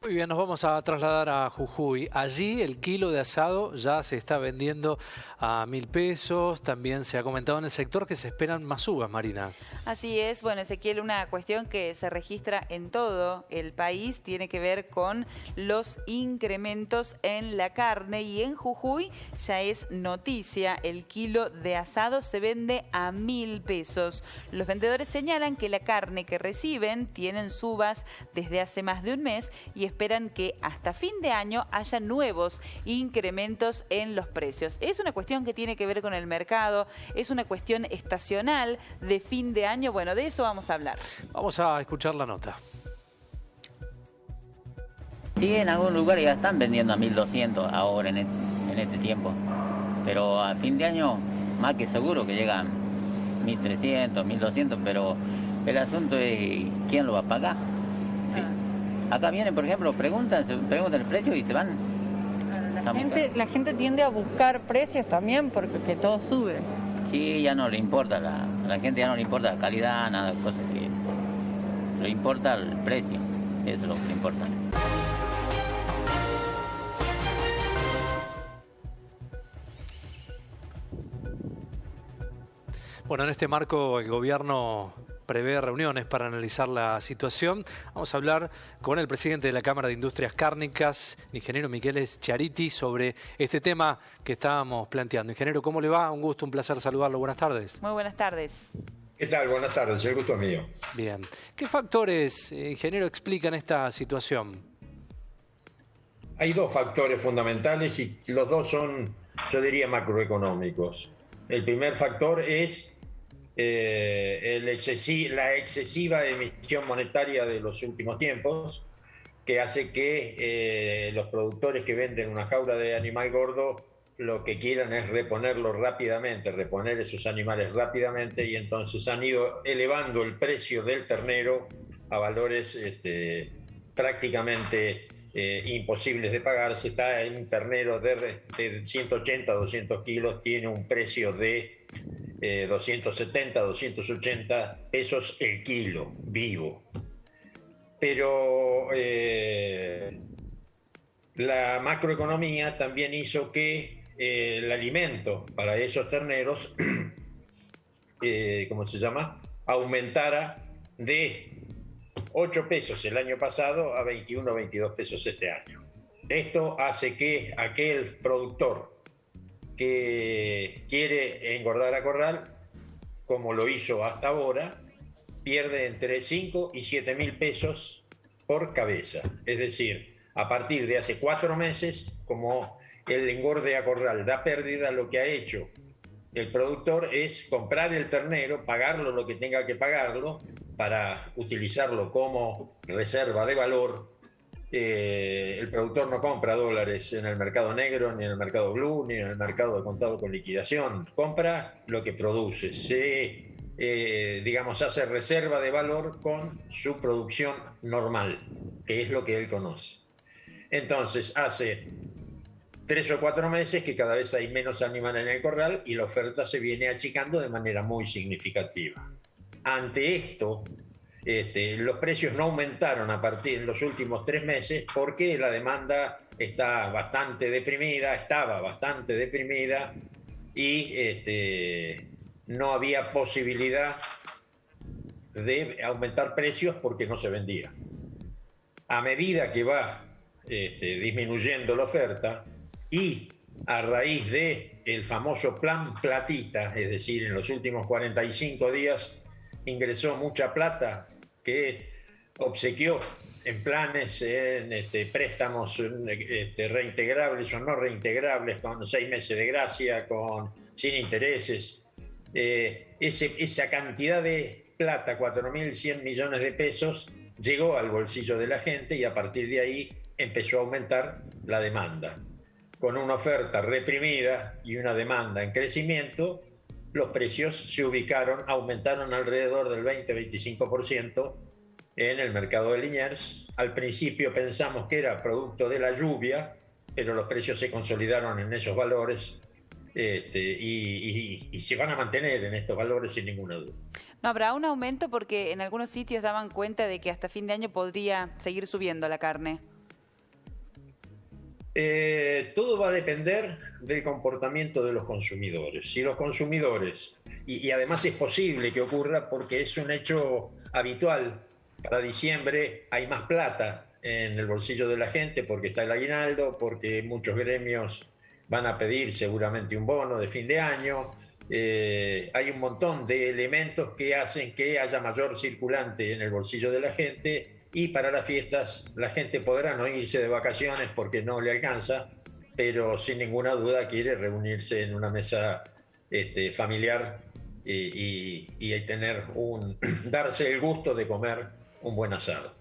Muy bien, nos vamos a trasladar a Jujuy. Allí el kilo de asado ya se está vendiendo a 1.000 pesos. También se ha comentado en el sector que se esperan más subas, Marina. Así es, bueno, Ezequiel, una cuestión que se registra en todo el país tiene que ver con los incrementos en la carne, y en Jujuy ya es noticia, el kilo de asado se vende a 1.000 pesos. Los vendedores señalan que la carne que reciben tienen subas desde hace más de un mes y esperan que hasta fin de año haya nuevos incrementos en los precios. Es una cuestión que tiene que ver con el mercado, es una cuestión estacional de fin de año. Bueno, de eso vamos a hablar. Vamos a escuchar la nota. Sí, en algún lugar ya están vendiendo a 1.200 ahora en este tiempo, pero a fin de año más que seguro que llegan 1.300, 1.200, pero el asunto es quién lo va a pagar. ¿Sí? Acá vienen, por ejemplo, preguntan el precio y se van. La gente tiende a buscar precios también porque todo sube. Sí, ya no le importa, a la gente ya no le importa la calidad, nada, cosas que le importa el precio, eso es lo que le importa. Bueno, en este marco el gobierno prevé reuniones para analizar la situación. Vamos a hablar con el presidente de la Cámara de Industrias Cárnicas, el ingeniero Miqueles Chiariti, sobre este tema que estábamos planteando. Ingeniero, ¿cómo le va? Un gusto, un placer saludarlo. Buenas tardes. Muy buenas tardes. ¿Qué tal? Buenas tardes, el gusto es mío. Bien. ¿Qué factores, ingeniero, explican esta situación? Hay dos factores fundamentales y los dos son, yo diría, macroeconómicos. El primer factor es la excesiva emisión monetaria de los últimos tiempos, que hace que los productores que venden una jaula de animal gordo lo que quieran es reponerlo rápidamente, reponer esos animales rápidamente, y entonces han ido elevando el precio del ternero a valores prácticamente imposibles de pagar. Si está en un ternero de 180 a 200 kilos, tiene un precio de 270, 280 pesos el kilo vivo. Pero la macroeconomía también hizo que el alimento para esos terneros, aumentara de 8 pesos el año pasado a 21 o 22 pesos este año. Esto hace que aquel productor que quiere engordar a corral, como lo hizo hasta ahora, pierde entre 5 y 7 mil pesos por cabeza. Es decir, a partir de hace 4 meses, como el engorde a corral da pérdida, lo que ha hecho el productor es comprar el ternero, pagarlo lo que tenga que pagarlo, para utilizarlo como reserva de valor. El productor no compra dólares en el mercado negro, ni en el mercado blue, ni en el mercado de contado con liquidación. Compra lo que produce. Hace reserva de valor con su producción normal, que es lo que él conoce. Entonces, hace 3 o 4 meses que cada vez hay menos animales en el corral y la oferta se viene achicando de manera muy significativa. Ante esto, los precios no aumentaron en los últimos 3 meses porque la demanda estaba bastante deprimida y no había posibilidad de aumentar precios porque no se vendía. A medida que va disminuyendo la oferta y a raíz del famoso plan platita, es decir, en los últimos 45 días ingresó mucha plata que obsequió en planes, en préstamos reintegrables o no reintegrables, con 6 meses de gracia, sin intereses. Esa cantidad de plata, 4.100 millones de pesos, llegó al bolsillo de la gente y a partir de ahí empezó a aumentar la demanda. Con una oferta reprimida y una demanda en crecimiento, los precios se aumentaron alrededor del 20-25% en el mercado de Liniers. Al principio pensamos que era producto de la lluvia, pero los precios se consolidaron en esos valores y se van a mantener en estos valores sin ninguna duda. ¿No habrá un aumento? Porque en algunos sitios daban cuenta de que hasta fin de año podría seguir subiendo la carne. Todo va a depender del comportamiento de los consumidores. Si los consumidores, y además es posible que ocurra porque es un hecho habitual, para diciembre hay más plata en el bolsillo de la gente porque está el aguinaldo, porque muchos gremios van a pedir seguramente un bono de fin de año. Hay un montón de elementos que hacen que haya mayor circulante en el bolsillo de la gente. Y para las fiestas la gente podrá no irse de vacaciones porque no le alcanza, pero sin ninguna duda quiere reunirse en una mesa familiar y darse el gusto de comer un buen asado.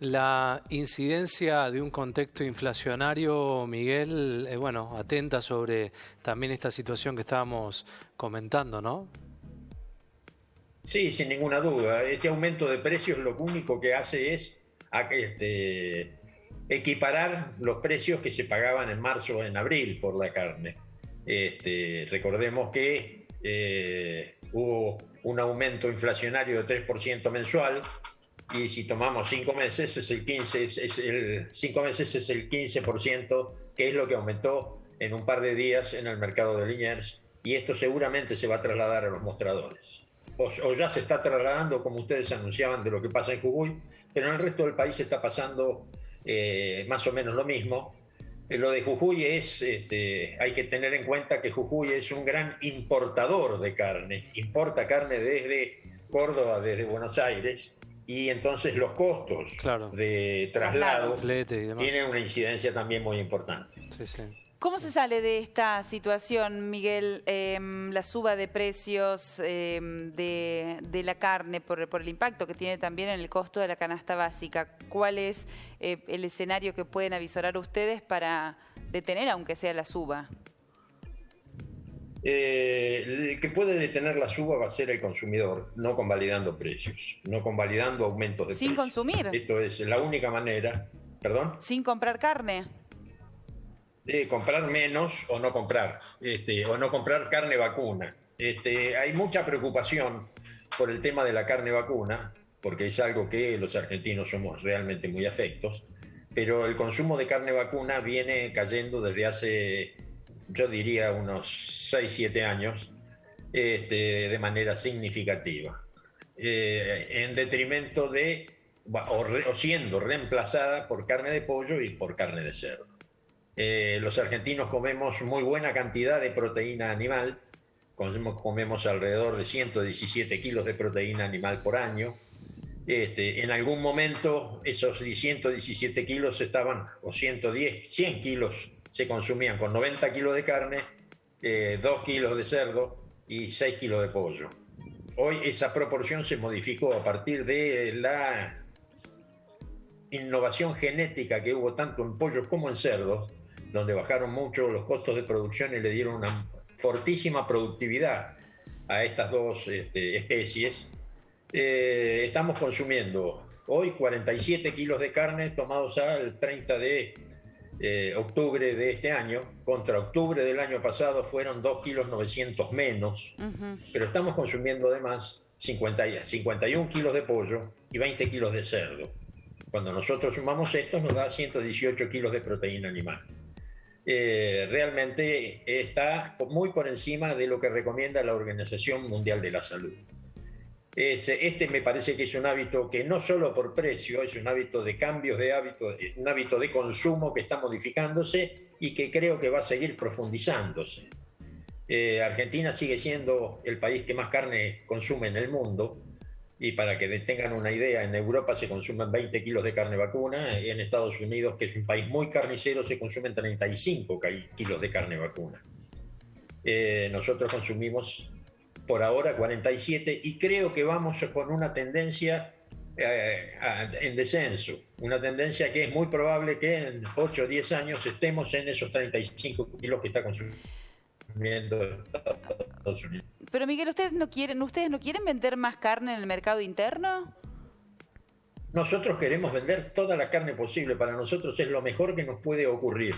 La incidencia de un contexto inflacionario, Miguel, atenta sobre también esta situación que estábamos comentando, ¿no? Sí, sin ninguna duda. Este aumento de precios lo único que hace es equiparar los precios que se pagaban en marzo o en abril por la carne. Recordemos que hubo un aumento inflacionario de 3% mensual y si tomamos 5 meses es el 15%, que es lo que aumentó en un par de días en el mercado de Liniers, y esto seguramente se va a trasladar a los mostradores. O ya se está trasladando, como ustedes anunciaban, de lo que pasa en Jujuy, pero en el resto del país está pasando más o menos lo mismo. Lo de Jujuy hay que tener en cuenta que Jujuy es un gran importador de carne, importa carne desde Córdoba, desde Buenos Aires, y entonces los costos de traslado tienen una incidencia también muy importante. Sí, sí. ¿Cómo se sale de esta situación, Miguel? La suba de precios de la carne por el impacto que tiene también en el costo de la canasta básica. ¿Cuál es el escenario que pueden avisorar ustedes para detener, aunque sea la suba? El que puede detener la suba va a ser el consumidor, no convalidando precios, no convalidando aumentos de precios. ¿Sin consumir? Esto es la única manera. ¿Perdón? ¿Sin comprar carne? Comprar menos o no comprar, o no comprar carne vacuna. Hay mucha preocupación por el tema de la carne vacuna, porque es algo que los argentinos somos realmente muy afectos, pero el consumo de carne vacuna viene cayendo desde hace, yo diría, unos 6-7 años, de manera significativa, en detrimento de, o siendo reemplazada por carne de pollo y por carne de cerdo. Los argentinos comemos muy buena cantidad de proteína animal, comemos alrededor de 117 kilos de proteína animal por año. En algún momento esos 117 kilos estaban, o 100 kilos se consumían con 90 kilos de carne, 2 kilos de cerdo y 6 kilos de pollo. Hoy esa proporción se modificó a partir de la innovación genética que hubo tanto en pollos como en cerdos, donde bajaron mucho los costos de producción y le dieron una fortísima productividad a estas dos especies. Estamos consumiendo hoy 47 kilos de carne tomados al 30 de octubre de este año. Contra octubre del año pasado fueron 2,9 kilos menos, pero estamos consumiendo además 51 kilos de pollo y 20 kilos de cerdo. Cuando nosotros sumamos esto nos da 118 kilos de proteína animal. Realmente está muy por encima de lo que recomienda la Organización Mundial de la Salud. Me parece que es un hábito que no solo por precio, es un hábito de cambios de hábito, un hábito de consumo que está modificándose y que creo que va a seguir profundizándose. Argentina sigue siendo el país que más carne consume en el mundo. Y para que tengan una idea, en Europa se consumen 20 kilos de carne vacuna, y en Estados Unidos, que es un país muy carnicero, se consumen 35 kilos de carne vacuna. Nosotros consumimos por ahora 47 y creo que vamos con una tendencia en descenso, una tendencia que es muy probable que en 8 o 10 años estemos en esos 35 kilos que está consumiendo Estados Unidos. Pero Miguel, ¿ustedes no quieren vender más carne en el mercado interno? Nosotros queremos vender toda la carne posible. Para nosotros es lo mejor que nos puede ocurrir.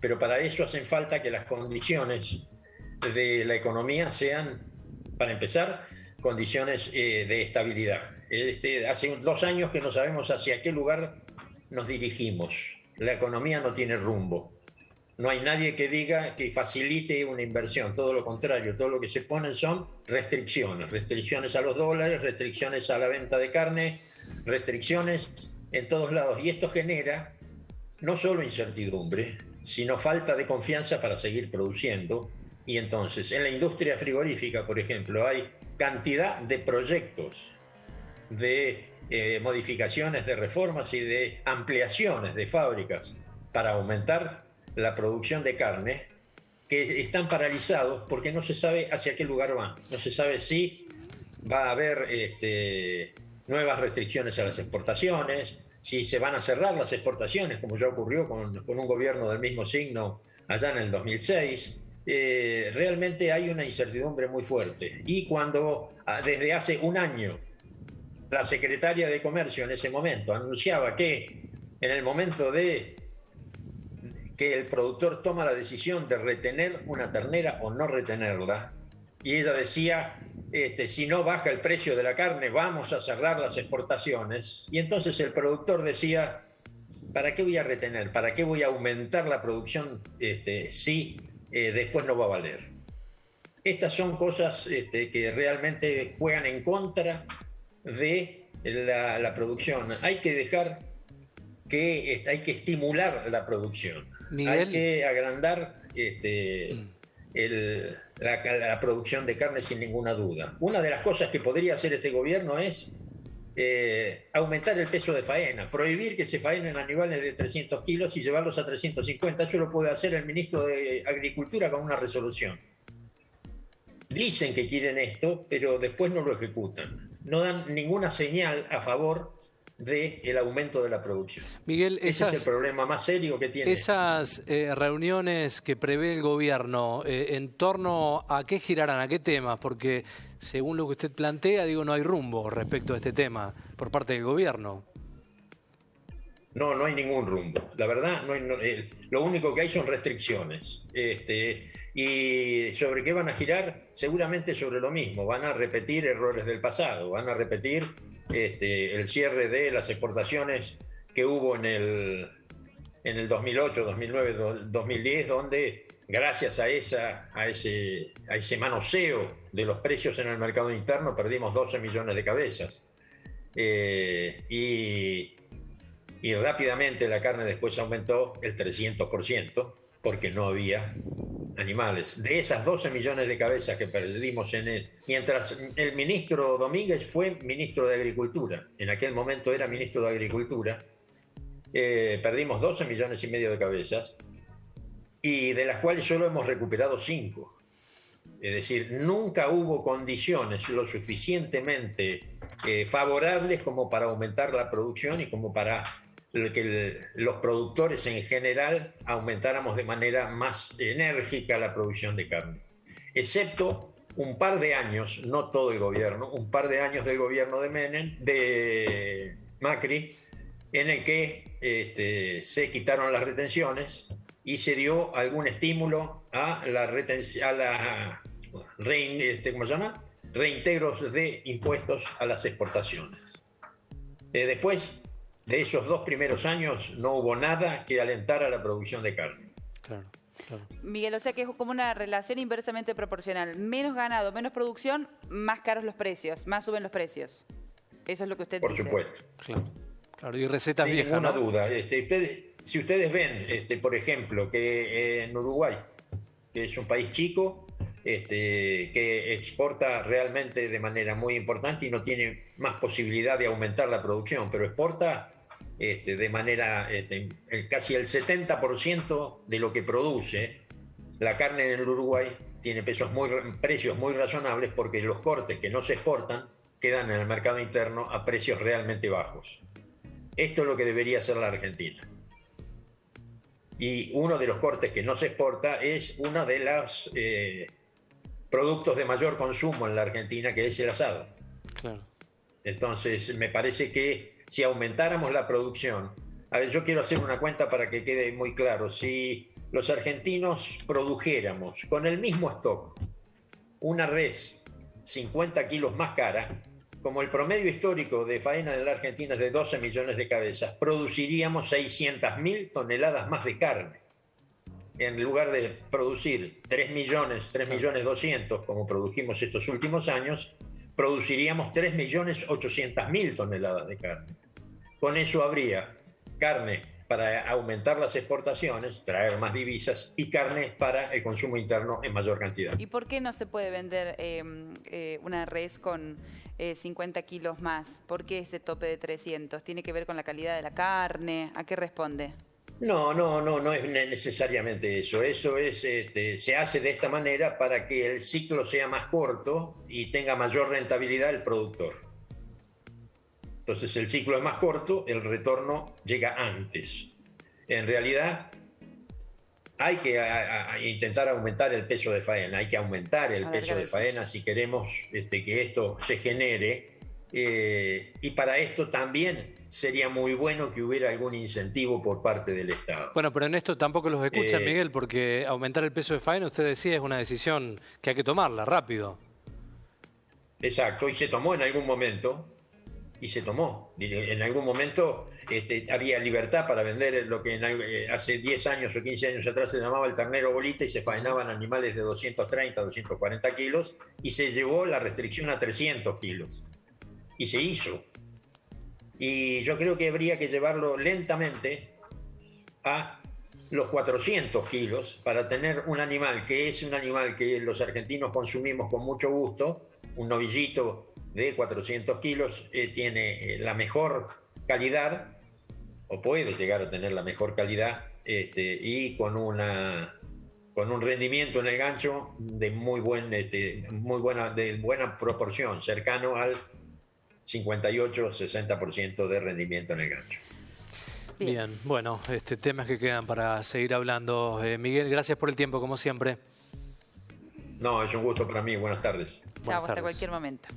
Pero para eso hacen falta que las condiciones de la economía sean, para empezar, condiciones de estabilidad. Hace 2 años que no sabemos hacia qué lugar nos dirigimos. la economía no tiene rumbo. No hay nadie que diga que facilite una inversión, todo lo contrario, todo lo que se ponen son restricciones a los dólares, restricciones a la venta de carne, restricciones en todos lados. Y esto genera no solo incertidumbre, sino falta de confianza para seguir produciendo. Y entonces, en la industria frigorífica, por ejemplo, hay cantidad de proyectos de modificaciones, de reformas y de ampliaciones de fábricas para aumentar la producción de carne, que están paralizados porque no se sabe hacia qué lugar van. No se sabe si va a haber nuevas restricciones a las exportaciones, si se van a cerrar las exportaciones, como ya ocurrió con un gobierno del mismo signo allá en el 2006. Realmente hay una incertidumbre muy fuerte. Y cuando desde hace un año la secretaria de Comercio en ese momento anunciaba que en el momento de que el productor toma la decisión de retener una ternera o no retenerla, y ella decía, si no baja el precio de la carne, vamos a cerrar las exportaciones. Y entonces el productor decía, ¿para qué voy a retener? ¿Para qué voy a aumentar la producción si después no va a valer? Estas son cosas que realmente juegan en contra de la producción. Hay que dejar hay que estimular la producción. Miguel, hay que agrandar la producción de carne sin ninguna duda. Una de las cosas que podría hacer este gobierno es aumentar el peso de faena, prohibir que se faenen animales de 300 kilos y llevarlos a 350. Eso lo puede hacer el ministro de Agricultura con una resolución. Dicen que quieren esto, pero después no lo ejecutan. No dan ninguna señal a favor del aumento de la producción. Miguel, ese es el problema más serio que tiene. Esas reuniones que prevé el gobierno, ¿en torno a qué girarán, a qué temas? Porque según lo que usted plantea, no hay rumbo respecto a este tema por parte del gobierno. No hay ningún rumbo. La verdad, lo único que hay son restricciones. ¿Y sobre qué van a girar? Seguramente sobre lo mismo. Van a repetir errores del pasado, van a repetir el cierre de las exportaciones que hubo en el 2008, 2009, 2010, donde gracias a ese manoseo de los precios en el mercado interno perdimos 12 millones de cabezas. Y rápidamente la carne después aumentó el 300% porque no había animales. De esas 12 millones de cabezas que perdimos mientras el ministro Domínguez fue ministro de Agricultura, en aquel momento era ministro de Agricultura, perdimos 12 millones y medio de cabezas, y de las cuales solo hemos recuperado 5. Es decir, nunca hubo condiciones lo suficientemente favorables como para aumentar la producción y como para que los productores en general aumentáramos de manera más enérgica la producción de carne. Excepto un par de años, no todo el gobierno, un par de años del gobierno de Macri, en el que se quitaron las retenciones y se dio algún estímulo a reintegros de impuestos a las exportaciones. Después de esos 2 primeros años no hubo nada que alentara la producción de carne. Claro. Miguel, o sea que es como una relación inversamente proporcional. Menos ganado, menos producción, más caros los precios, más suben los precios. Eso es lo que usted dice. Por supuesto. Claro, y recetas viejas, sin ninguna ¿no? duda. Si ustedes ven, por ejemplo, que en Uruguay, que es un país chico, que exporta realmente de manera muy importante y no tiene más posibilidad de aumentar la producción, pero exporta de manera casi el 70% de lo que produce. La carne en el Uruguay tiene precios muy razonables porque los cortes que no se exportan quedan en el mercado interno a precios realmente bajos. Esto es lo que debería hacer la Argentina. Y uno de los cortes que no se exporta es uno de los productos de mayor consumo en la Argentina, que es el asado. Claro. Entonces, me parece que si aumentáramos la producción, yo quiero hacer una cuenta para que quede muy claro, si los argentinos produjéramos con el mismo stock una res 50 kilos más cara, como el promedio histórico de faena en la Argentina es de 12 millones de cabezas, produciríamos 600.000 toneladas más de carne. En lugar de producir 3 millones 200, como produjimos estos últimos años, produciríamos 3.800.000 toneladas de carne. Con eso habría carne para aumentar las exportaciones, traer más divisas, y carne para el consumo interno en mayor cantidad. ¿Y por qué no se puede vender una res con 50 kilos más? ¿Por qué ese tope de 300? ¿Tiene que ver con la calidad de la carne? ¿A qué responde? No es necesariamente eso. Eso es, se hace de esta manera para que el ciclo sea más corto y tenga mayor rentabilidad el productor. Entonces el ciclo es más corto, el retorno llega antes. En realidad hay que intentar aumentar el peso de faena, hay que aumentar el peso de faena si queremos que esto se genere. Y para esto también sería muy bueno que hubiera algún incentivo por parte del Estado. Bueno, pero en esto tampoco los escuchan, Miguel, porque aumentar el peso de faena, usted decía, es una decisión que hay que tomarla rápido. Exacto, y se tomó en algún momento. Y se tomó. En algún momento había libertad para vender lo que hace 10 años o 15 años atrás se llamaba el ternero bolita, y se faenaban animales de 230, 240 kilos, y se llevó la restricción a 300 kilos. Y se hizo. Y yo creo que habría que llevarlo lentamente a los 400 kilos para tener un animal que es un animal que los argentinos consumimos con mucho gusto, un novillito de 400 kilos, tiene la mejor calidad, o puede llegar a tener la mejor calidad, y con un rendimiento en el gancho de buena proporción, cercano al 58-60% de rendimiento en el gancho. Bien, bueno, temas que quedan para seguir hablando. Miguel, gracias por el tiempo, como siempre. No, es un gusto para mí. Buenas tardes. Chao, hasta cualquier momento.